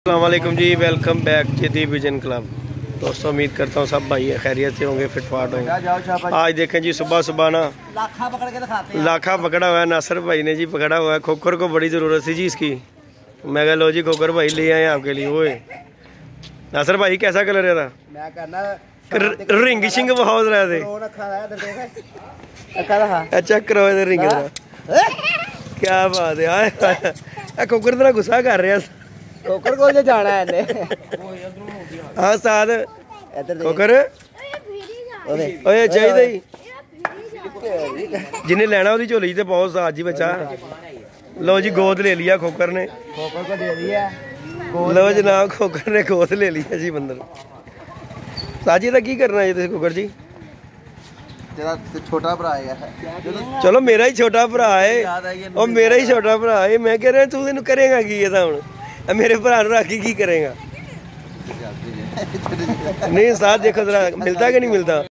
अस्सलाम वालेकुम जी, welcome back the vision club. दोस्तों उम्मीद करता हूँ सब भाई खैरियत से होंगे, फिटफाट होंगे। आज देखें जी सुबह सुबह ना लाखा पकड़ा हुआ है। नासिर भाई ने जी पकड़ा हुआ है। खोखर को बड़ी ज़रूरत थी जी इसकी। मैं कह लो जी खोखर भाई ले आए आपके लिए। वो नासिर भाई कैसा कलर है था? रिंग शिंग बहुत रहे थे। चेक करो रिंग। क्या बात है, खोखर तेरा गुस्सा कर रहा है। खोखर को जाना है हाँ साथ खोखर ओए चाहिए जिन्हें लेना उसकी झोली तो बहुत साथ जी बच्चा। लो जी गोद ले लिया खोखर ने। खोखर को दे दिया। लो जनाब खोखर ने गोद ले लिया जी बंदर। साजी का की करना है खोखर जी? छोटा भरा है। चलो मेरा ही छोटा भरा है और मेरा ही छोटा भरा है। मैं कह रहा तू तेन करेगा की हूँ? मेरे भरा रख के की करेगा? नहीं साथ देखो जरा मिलता कि नहीं मिलता।